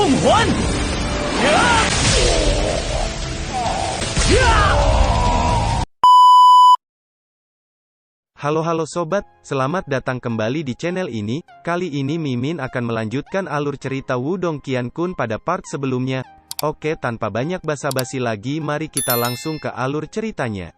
凤凰。Halo sobat, selamat datang kembali di channel ini. Kali ini Mimin akan melanjutkan alur cerita Wudong Qiankun pada part sebelumnya. Oke, tanpa banyak basa-basi lagi, mari kita langsung ke alur ceritanya.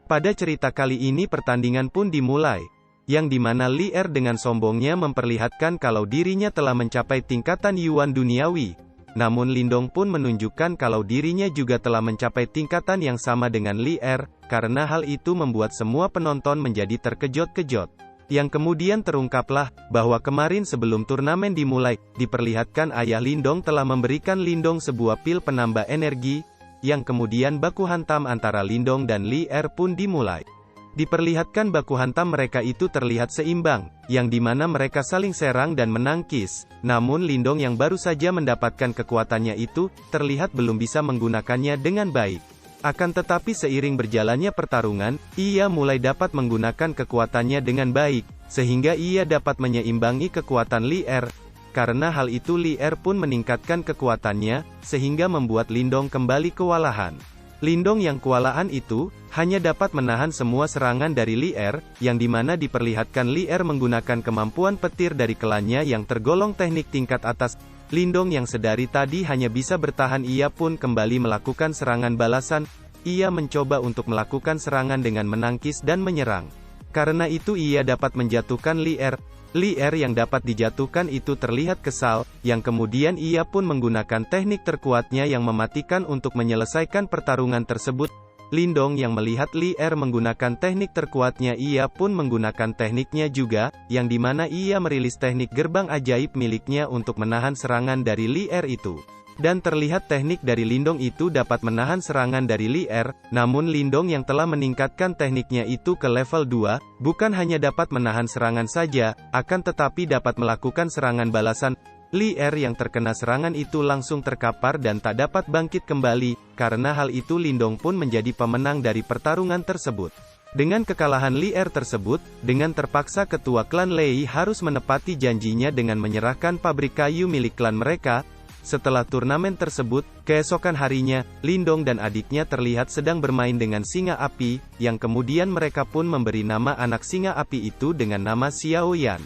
Pada cerita kali ini pertandingan pun dimulai, yang dimana Li Er dengan sombongnya memperlihatkan kalau dirinya telah mencapai tingkatan Yuan duniawi. Namun Lindong pun menunjukkan kalau dirinya juga telah mencapai tingkatan yang sama dengan Li Er, karena hal itu membuat semua penonton menjadi terkejut-kejut. Yang kemudian terungkaplah, bahwa kemarin sebelum turnamen dimulai, diperlihatkan ayah Lindong telah memberikan Lindong sebuah pil penambah energi, yang kemudian baku hantam antara Lindong dan Li Er pun dimulai. Diperlihatkan baku hantam mereka itu terlihat seimbang, yang dimana mereka saling serang dan menangkis. Namun Lindong yang baru saja mendapatkan kekuatannya itu, terlihat belum bisa menggunakannya dengan baik. Akan tetapi seiring berjalannya pertarungan, ia mulai dapat menggunakan kekuatannya dengan baik, sehingga ia dapat menyeimbangi kekuatan Li Er. Karena hal itu Li Er pun meningkatkan kekuatannya, sehingga membuat Lindong kembali kewalahan. Lindong yang kewalahan itu, hanya dapat menahan semua serangan dari Li Er, yang dimana diperlihatkan Li Er menggunakan kemampuan petir dari klannya yang tergolong teknik tingkat atas. Lindong yang sedari tadi hanya bisa bertahan, ia pun kembali melakukan serangan balasan. Ia mencoba untuk melakukan serangan dengan menangkis dan menyerang. Karena itu ia dapat menjatuhkan Li Er. Li Er yang dapat dijatuhkan itu terlihat kesal, yang kemudian ia pun menggunakan teknik terkuatnya yang mematikan untuk menyelesaikan pertarungan tersebut. Lindong yang melihat Li Er menggunakan teknik terkuatnya, ia pun menggunakan tekniknya juga, yang dimana ia merilis teknik gerbang ajaib miliknya untuk menahan serangan dari Li Er itu. Dan terlihat teknik dari Lindong itu dapat menahan serangan dari Li Er, namun Lindong yang telah meningkatkan tekniknya itu ke level 2, bukan hanya dapat menahan serangan saja, akan tetapi dapat melakukan serangan balasan. Li Er yang terkena serangan itu langsung terkapar dan tak dapat bangkit kembali, karena hal itu Lindong pun menjadi pemenang dari pertarungan tersebut. Dengan kekalahan Li Er tersebut, dengan terpaksa ketua klan Lei harus menepati janjinya dengan menyerahkan pabrik kayu milik klan mereka. Setelah turnamen tersebut, keesokan harinya, Lindong dan adiknya terlihat sedang bermain dengan singa api, yang kemudian mereka pun memberi nama anak singa api itu dengan nama Xiao Yan.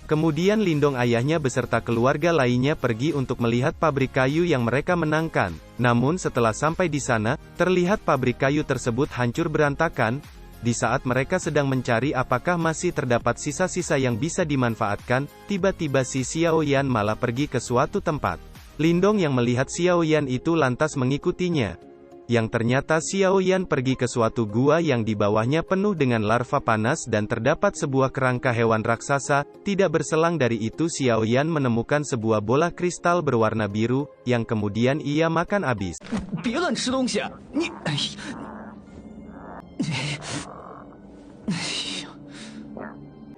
Kemudian Lindong ayahnya beserta keluarga lainnya pergi untuk melihat pabrik kayu yang mereka menangkan. Namun setelah sampai di sana, terlihat pabrik kayu tersebut hancur berantakan. Di saat mereka sedang mencari apakah masih terdapat sisa-sisa yang bisa dimanfaatkan, tiba-tiba si Xiao Yan malah pergi ke suatu tempat. Lindong yang melihat Xiao Yan itu lantas mengikutinya. Yang ternyata Xiao Yan pergi ke suatu gua yang di bawahnya penuh dengan larva panas dan terdapat sebuah kerangka hewan raksasa. Tidak berselang dari itu Xiao Yan menemukan sebuah bola kristal berwarna biru, yang kemudian ia makan habis.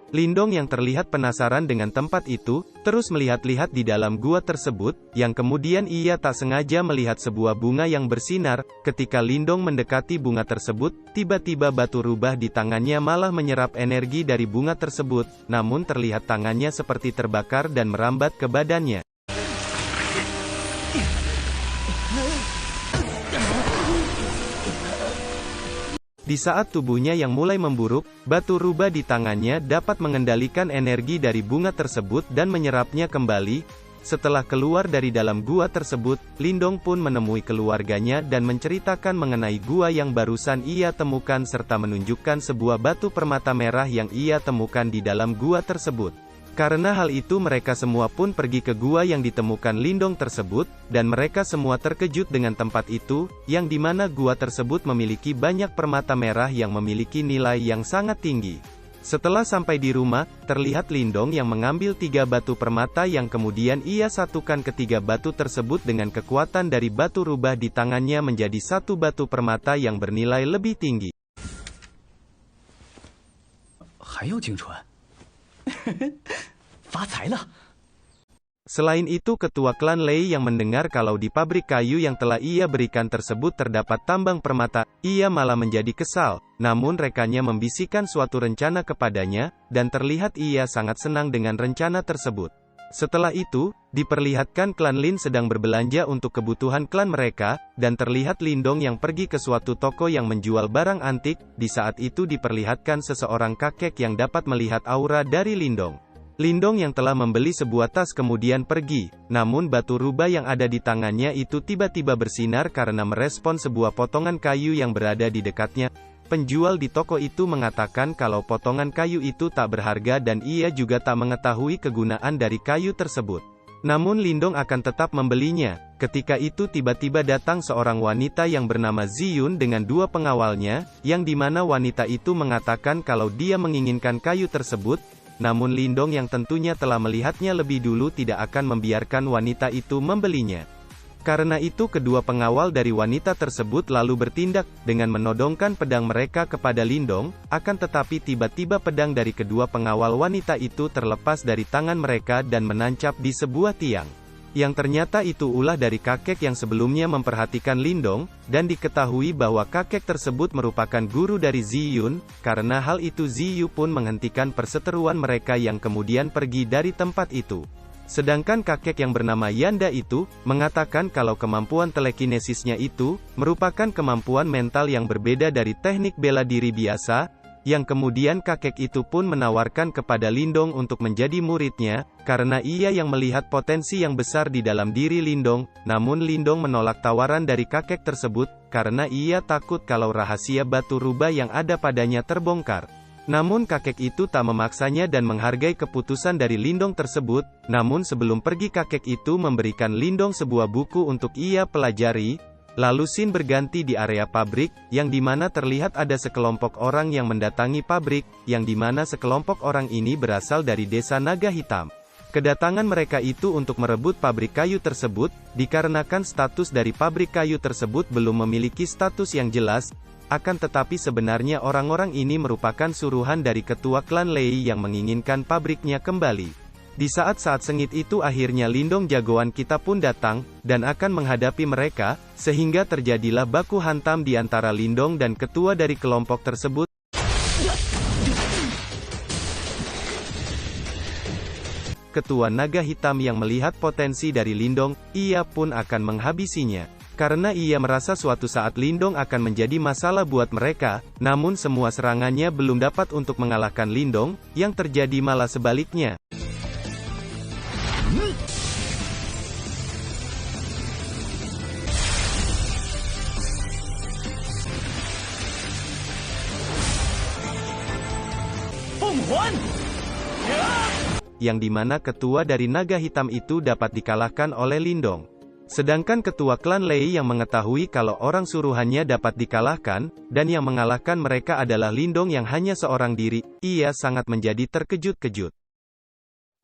Lindong yang terlihat penasaran dengan tempat itu, terus melihat-lihat di dalam gua tersebut, yang kemudian ia tak sengaja melihat sebuah bunga yang bersinar. Ketika Lindong mendekati bunga tersebut, tiba-tiba batu rubah di tangannya malah menyerap energi dari bunga tersebut, namun terlihat tangannya seperti terbakar dan merambat ke badannya. Di saat tubuhnya yang mulai memburuk, batu rubah di tangannya dapat mengendalikan energi dari bunga tersebut dan menyerapnya kembali. Setelah keluar dari dalam gua tersebut, Lindong pun menemui keluarganya dan menceritakan mengenai gua yang barusan ia temukan serta menunjukkan sebuah batu permata merah yang ia temukan di dalam gua tersebut. Karena hal itu mereka semua pun pergi ke gua yang ditemukan Lindong tersebut, dan mereka semua terkejut dengan tempat itu, yang dimana gua tersebut memiliki banyak permata merah yang memiliki nilai yang sangat tinggi. Setelah sampai di rumah, terlihat Lindong yang mengambil 3 batu permata yang kemudian ia satukan ketiga batu tersebut dengan kekuatan dari batu rubah di tangannya menjadi satu batu permata yang bernilai lebih tinggi. Selain itu ketua klan Lei yang mendengar kalau di pabrik kayu yang telah ia berikan tersebut terdapat tambang permata, ia malah menjadi kesal, namun rekannya membisikkan suatu rencana kepadanya, dan terlihat ia sangat senang dengan rencana tersebut. Setelah itu, diperlihatkan klan Lin sedang berbelanja untuk kebutuhan klan mereka, dan terlihat Lindong yang pergi ke suatu toko yang menjual barang antik. Di saat itu diperlihatkan seseorang kakek yang dapat melihat aura dari Lindong. Lindong yang telah membeli sebuah tas kemudian pergi, namun batu rubah yang ada di tangannya itu tiba-tiba bersinar karena merespon sebuah potongan kayu yang berada di dekatnya. Penjual di toko itu mengatakan kalau potongan kayu itu tak berharga dan ia juga tak mengetahui kegunaan dari kayu tersebut. Namun Lindong akan tetap membelinya. Ketika itu tiba-tiba datang seorang wanita yang bernama Ziyun dengan dua pengawalnya, yang dimana wanita itu mengatakan kalau dia menginginkan kayu tersebut, namun Lindong yang tentunya telah melihatnya lebih dulu tidak akan membiarkan wanita itu membelinya. Karena itu kedua pengawal dari wanita tersebut lalu bertindak, dengan menodongkan pedang mereka kepada Lindong, akan tetapi tiba-tiba pedang dari kedua pengawal wanita itu terlepas dari tangan mereka dan menancap di sebuah tiang. Yang ternyata itu ulah dari kakek yang sebelumnya memperhatikan Lindong, dan diketahui bahwa kakek tersebut merupakan guru dari Ziyun. Karena hal itu Ziyu pun menghentikan perseteruan mereka yang kemudian pergi dari tempat itu. Sedangkan kakek yang bernama Yanda itu, mengatakan kalau kemampuan telekinesisnya itu, merupakan kemampuan mental yang berbeda dari teknik bela diri biasa, yang kemudian kakek itu pun menawarkan kepada Lindong untuk menjadi muridnya, karena ia yang melihat potensi yang besar di dalam diri Lindong. Namun Lindong menolak tawaran dari kakek tersebut, karena ia takut kalau rahasia batu rubah yang ada padanya terbongkar. Namun kakek itu tak memaksanya dan menghargai keputusan dari Lindong tersebut. Namun sebelum pergi kakek itu memberikan Lindong sebuah buku untuk ia pelajari. Lalu scene berganti di area pabrik, yang dimana terlihat ada sekelompok orang yang mendatangi pabrik, yang dimana sekelompok orang ini berasal dari desa Naga Hitam. Kedatangan mereka itu untuk merebut pabrik kayu tersebut, dikarenakan status dari pabrik kayu tersebut belum memiliki status yang jelas. Akan tetapi sebenarnya orang-orang ini merupakan suruhan dari ketua klan Lei yang menginginkan pabriknya kembali. Di saat-saat sengit itu akhirnya Lindong jagoan kita pun datang, dan akan menghadapi mereka, sehingga terjadilah baku hantam di antara Lindong dan ketua dari kelompok tersebut. Ketua Naga Hitam yang melihat potensi dari Lindong, ia pun akan menghabisinya. Karena ia merasa suatu saat Lindong akan menjadi masalah buat mereka, namun semua serangannya belum dapat untuk mengalahkan Lindong, yang terjadi malah sebaliknya. Yang dimana ketua dari Naga Hitam itu dapat dikalahkan oleh Lindong. Sedangkan ketua klan Lei yang mengetahui kalau orang suruhannya dapat dikalahkan, dan yang mengalahkan mereka adalah Lindong yang hanya seorang diri, ia sangat menjadi terkejut-kejut.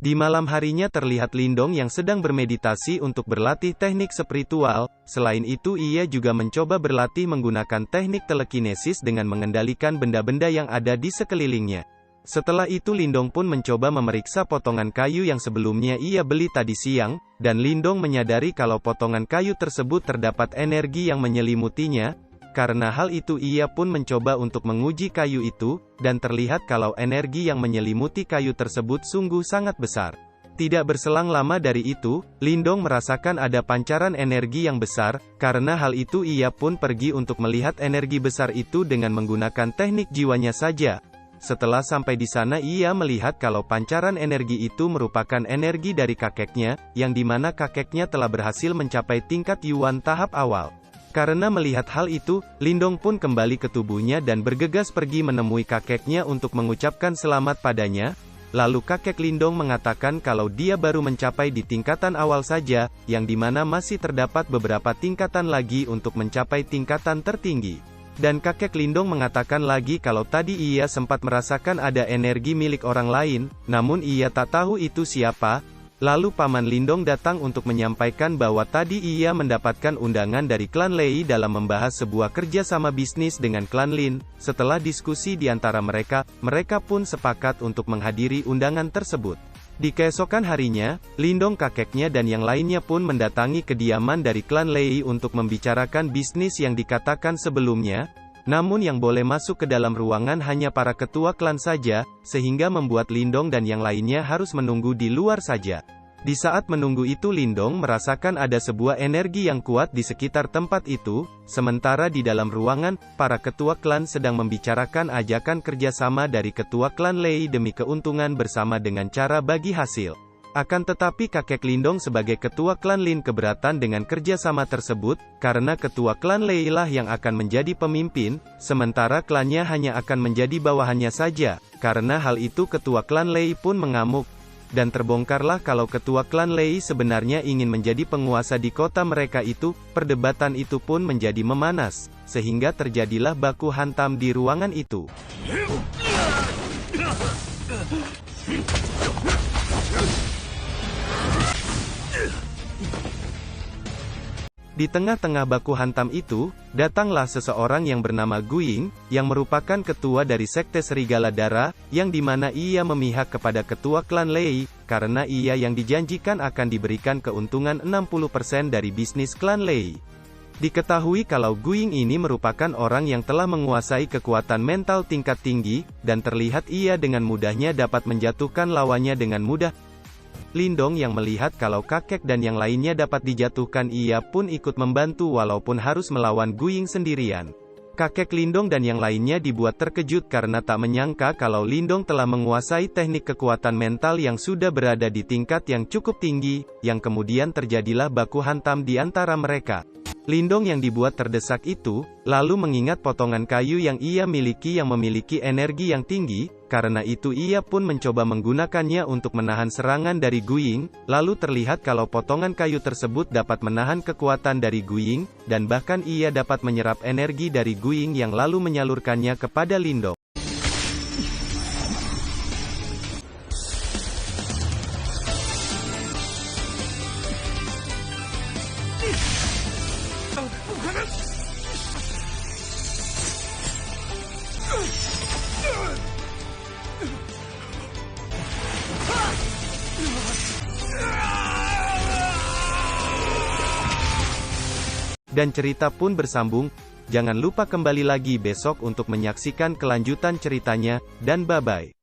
Di malam harinya terlihat Lindong yang sedang bermeditasi untuk berlatih teknik spiritual. Selain itu ia juga mencoba berlatih menggunakan teknik telekinesis dengan mengendalikan benda-benda yang ada di sekelilingnya. Setelah itu Lindong pun mencoba memeriksa potongan kayu yang sebelumnya ia beli tadi siang, dan Lindong menyadari kalau potongan kayu tersebut terdapat energi yang menyelimutinya. Karena hal itu ia pun mencoba untuk menguji kayu itu, dan terlihat kalau energi yang menyelimuti kayu tersebut sungguh sangat besar. Tidak berselang lama dari itu, Lindong merasakan ada pancaran energi yang besar. Karena hal itu ia pun pergi untuk melihat energi besar itu dengan menggunakan teknik jiwanya saja. Setelah sampai di sana ia melihat kalau pancaran energi itu merupakan energi dari kakeknya, yang dimana kakeknya telah berhasil mencapai tingkat Yuan tahap awal. Karena melihat hal itu, Lindong pun kembali ke tubuhnya dan bergegas pergi menemui kakeknya untuk mengucapkan selamat padanya. Lalu kakek Lindong mengatakan kalau dia baru mencapai di tingkatan awal saja, yang dimana masih terdapat beberapa tingkatan lagi untuk mencapai tingkatan tertinggi. Dan kakek Lindong mengatakan lagi kalau tadi ia sempat merasakan ada energi milik orang lain, namun ia tak tahu itu siapa. Lalu paman Lindong datang untuk menyampaikan bahwa tadi ia mendapatkan undangan dari klan Lei dalam membahas sebuah kerjasama bisnis dengan klan Lin. Setelah diskusi di antara mereka, mereka pun sepakat untuk menghadiri undangan tersebut. Di keesokan harinya, Lindong kakeknya dan yang lainnya pun mendatangi kediaman dari klan Lei untuk membicarakan bisnis yang dikatakan sebelumnya. Namun yang boleh masuk ke dalam ruangan hanya para ketua klan saja, sehingga membuat Lindong dan yang lainnya harus menunggu di luar saja. Di saat menunggu itu Lindong merasakan ada sebuah energi yang kuat di sekitar tempat itu, sementara di dalam ruangan, para ketua klan sedang membicarakan ajakan kerjasama dari ketua klan Lei demi keuntungan bersama dengan cara bagi hasil. Akan tetapi kakek Lindong sebagai ketua klan Lin keberatan dengan kerjasama tersebut, karena ketua klan Lei lah yang akan menjadi pemimpin, sementara klannya hanya akan menjadi bawahannya saja. Karena hal itu ketua klan Lei pun mengamuk. Dan terbongkarlah kalau ketua klan Lei sebenarnya ingin menjadi penguasa di kota mereka itu. Perdebatan itu pun menjadi memanas, sehingga terjadilah baku hantam di ruangan itu. Di tengah-tengah baku hantam itu, datanglah seseorang yang bernama Guiying, yang merupakan ketua dari Sekte Serigala Darah, yang dimana ia memihak kepada ketua klan Lei, karena ia yang dijanjikan akan diberikan keuntungan 60% dari bisnis klan Lei. Diketahui kalau Guiying ini merupakan orang yang telah menguasai kekuatan mental tingkat tinggi, dan terlihat ia dengan mudahnya dapat menjatuhkan lawannya dengan mudah. Lindong yang melihat kalau kakek dan yang lainnya dapat dijatuhkan, ia pun ikut membantu walaupun harus melawan Guiying sendirian. Kakek Lindong dan yang lainnya dibuat terkejut karena tak menyangka kalau Lindong telah menguasai teknik kekuatan mental yang sudah berada di tingkat yang cukup tinggi, yang kemudian terjadilah baku hantam di antara mereka. Lindong yang dibuat terdesak itu, lalu mengingat potongan kayu yang ia miliki yang memiliki energi yang tinggi, karena itu ia pun mencoba menggunakannya untuk menahan serangan dari Guiying, lalu terlihat kalau potongan kayu tersebut dapat menahan kekuatan dari Guiying, dan bahkan ia dapat menyerap energi dari Guiying yang lalu menyalurkannya kepada Lindong. Dan cerita pun bersambung. Jangan lupa kembali lagi besok untuk menyaksikan kelanjutan ceritanya, dan bye-bye.